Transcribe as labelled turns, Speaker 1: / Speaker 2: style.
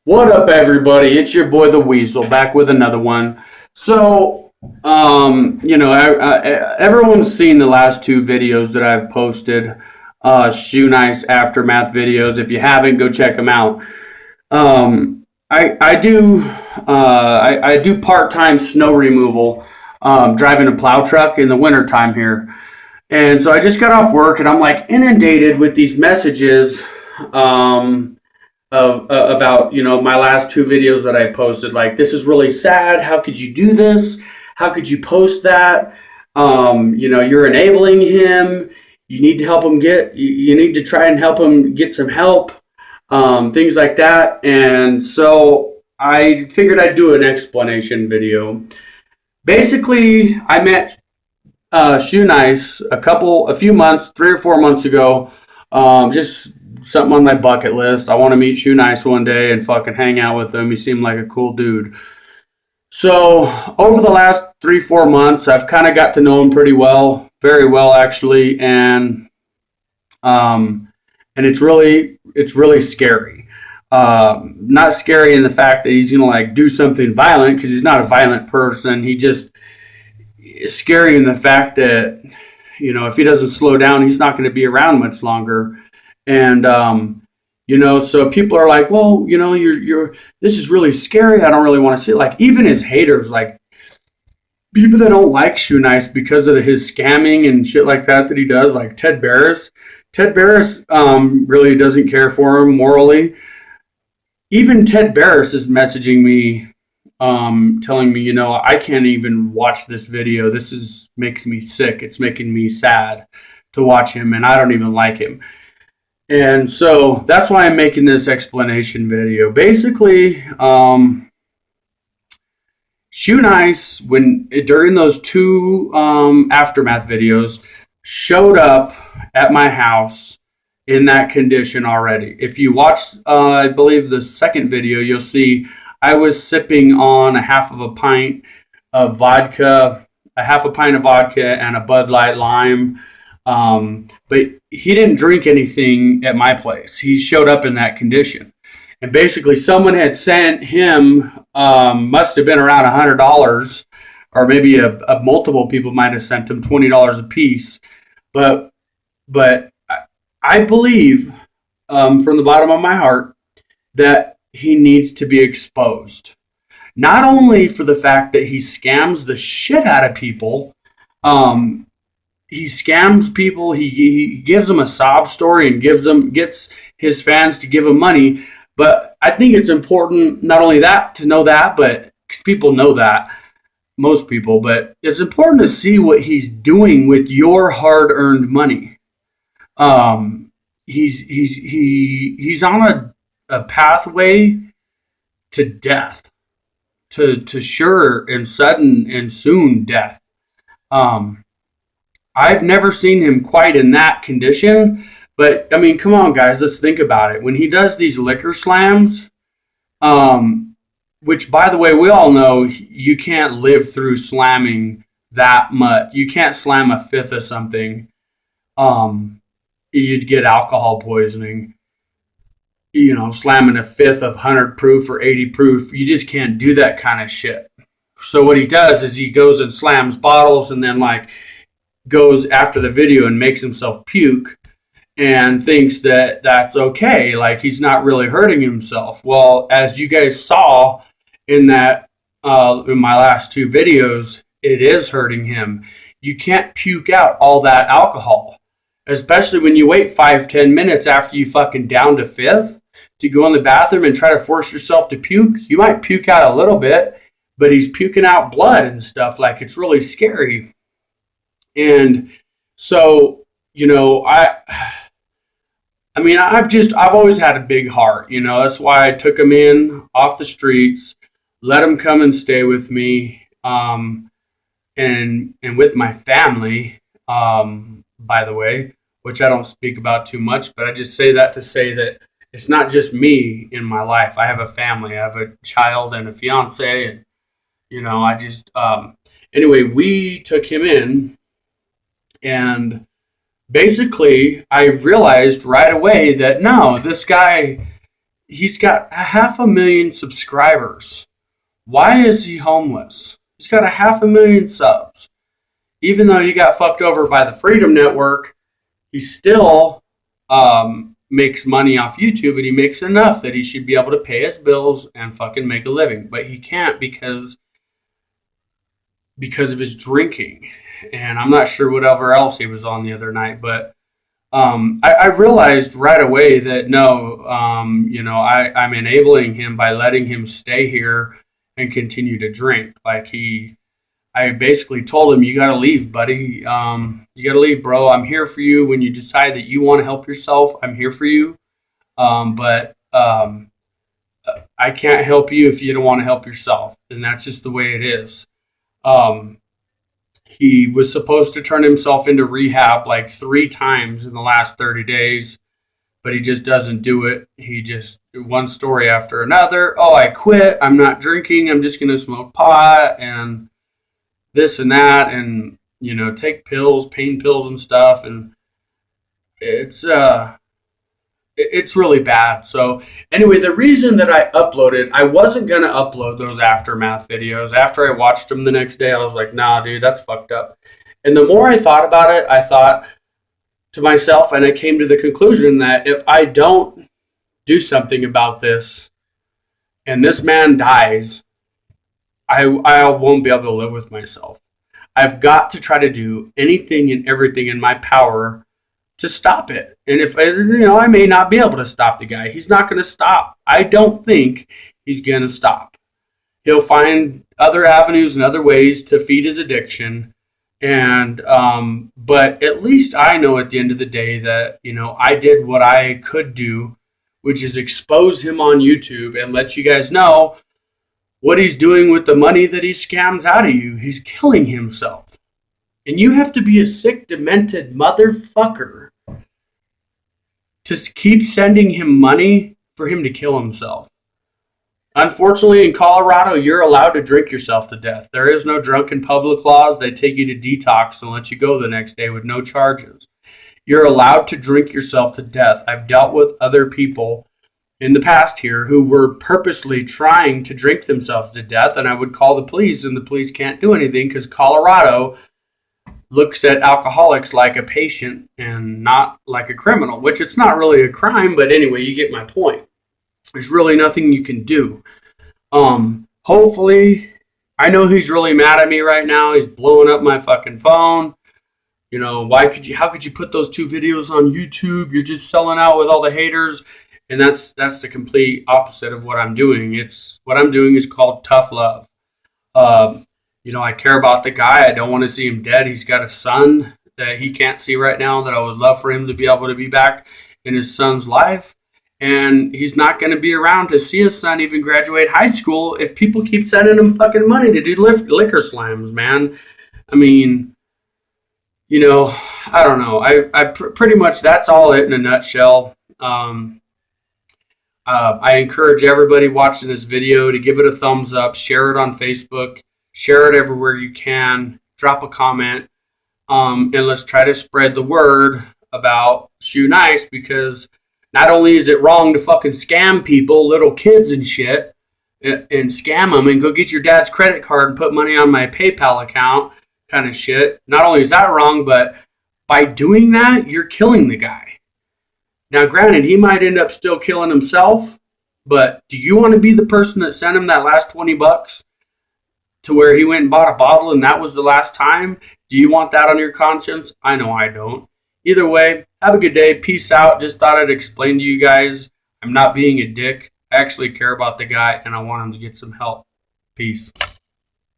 Speaker 1: What up, everybody? It's your boy the Weeezel back with another one. So, everyone's seen the last two videos that I've posted, Shoe Nice aftermath videos. If you haven't, go check them out. I do part-time snow removal, driving a plow truck in the wintertime here. And so I just got off work and I'm like inundated with these messages, about my last two videos that I posted. Like, this is really sad. How could you do this? How could you post that? You're enabling him. You need to help him you need to try and help him get some help. Things like that. And so I figured I'd do an explanation video. Basically, I met Shoe Nice a few months, 3 or 4 months ago. Just something on my bucket list. I want to meet Shoe Nice one day and fucking hang out with him. He seemed like a cool dude. So over the last 3-4 months, I've kind of got to know him pretty well, very well actually, and it's really scary. Not scary in the fact that he's gonna like do something violent, because he's not a violent person. He just is scary in the fact that if he doesn't slow down, he's not going to be around much longer. And, so people are like, well, this is really scary. I don't really want to see it. Like, even his haters, like people that don't like Shoe Nice because of his scamming and shit like that he does, like Ted Barris. Ted Barris, really doesn't care for him morally. Even Ted Barris is messaging me, telling me, I can't even watch this video. Makes me sick. It's making me sad to watch him, and I don't even like him. And so that's why I'm making this explanation video. Basically, Shoe Nice, during those two aftermath videos, showed up at my house in that condition already. If you watch, I believe the second video, you'll see I was sipping on a half a pint of vodka and a Bud Light Lime. But he didn't drink anything at my place. He showed up in that condition. And basically someone had sent him, must have been around $100, or maybe a multiple people might have sent him $20 a piece. But I believe, from the bottom of my heart, that he needs to be exposed. Not only for the fact that he scams the shit out of people, he scams people. He gives them a sob story and gets his fans to give him money. But I think it's important not only that to know that, but because people know that, most people. But it's important to see what he's doing with your hard-earned money. He's on a pathway to death, to sure and sudden and soon death. I've never seen him quite in that condition, but I mean, come on, guys, let's think about it. When he does these liquor slams, which, by the way, we all know you can't live through slamming that much. You can't slam a fifth of something. You'd get alcohol poisoning. Slamming a fifth of 100 proof or 80 proof, you just can't do that kind of shit. So what he does is he goes and slams bottles and then goes after the video and makes himself puke and thinks that that's okay. Like, he's not really hurting himself. Well, as you guys saw in my last two videos, it is hurting him. You can't puke out all that alcohol, especially when you wait 5-10 minutes after you fucking downed a fifth to go in the bathroom and try to force yourself to puke. You might puke out a little bit, but he's puking out blood and stuff. Like, it's really scary. And so, I've always had a big heart, that's why I took him in off the streets, let him come and stay with me, and with my family, by the way, which I don't speak about too much, but I just say that to say that it's not just me in my life. I have a family. I have a child and a fiance, and, anyway, we took him in. And basically, I realized right away that no, this guy he's got 500,000 subscribers. Why is he homeless? He's got 500,000 subs. Even though he got fucked over by the Freedom Network, he still makes money off YouTube, and he makes enough that he should be able to pay his bills and fucking make a living. But he can't because of his drinking. And I'm not sure whatever else he was on the other night, but I realized right away that no, I'm enabling him by letting him stay here and continue to drink. I basically told him, you got to leave, buddy. You got to leave, bro. I'm here for you. When you decide that you want to help yourself, I'm here for you. But I can't help you if you don't want to help yourself. And that's just the way it is. He was supposed to turn himself into rehab like 3 times in the last 30 days, but he just doesn't do it. He just, one story after another. Oh, I quit. I'm not drinking. I'm just going to smoke pot and this and that, and take pills, pain pills and stuff, and it's really bad. So anyway, the reason that I wasn't gonna upload those aftermath videos. After I watched them the next day, I was like, nah, dude, that's fucked up. And the more I thought about it, I thought to myself, and I came to the conclusion that if I don't do something about this and this man dies, I won't be able to live with myself. I've got to try to do anything and everything in my power to stop it. And if I may not be able to stop the guy. He's not going to stop. I don't think he's going to stop. He'll find other avenues and other ways to feed his addiction. And but at least I know at the end of the day that I did what I could do, which is expose him on YouTube and let you guys know what he's doing with the money that he scams out of you. He's killing himself. And you have to be a sick, demented motherfucker to keep sending him money for him to kill himself. Unfortunately, in Colorado, you're allowed to drink yourself to death. There is no drunk in public laws. They take you to detox and let you go the next day with no charges. You're allowed to drink yourself to death. I've dealt with other people in the past here who were purposely trying to drink themselves to death, and I would call the police, and the police can't do anything because Colorado looks at alcoholics like a patient and not like a criminal, which it's not really a crime, but anyway, you get my point. There's really nothing you can do. Hopefully, I know he's really mad at me right now. He's blowing up my fucking phone. How could you put those 2 videos on YouTube? You're just selling out with all the haters. And that's the complete opposite of what I'm doing. What I'm doing is called tough love. I care about the guy. I don't want to see him dead. He's got a son that he can't see right now that I would love for him to be able to be back in his son's life. And he's not going to be around to see his son even graduate high school if people keep sending him fucking money to do liquor slams, man. I mean, I don't know. I pretty much, that's all it in a nutshell. I encourage everybody watching this video to give it a thumbs up, share it on Facebook, share it everywhere you can, drop a comment, and let's try to spread the word about Shoe Nice, because not only is it wrong to fucking scam people, little kids and shit, and scam them and go get your dad's credit card and put money on my PayPal account kind of shit. Not only is that wrong, but by doing that, you're killing the guy. Now, granted, he might end up still killing himself, but do you want to be the person that sent him that last $20 to where he went and bought a bottle and that was the last time? Do you want that on your conscience? I know I don't. Either way, have a good day. Peace out. Just thought I'd explain to you guys. I'm not being a dick. I actually care about the guy and I want him to get some help. Peace.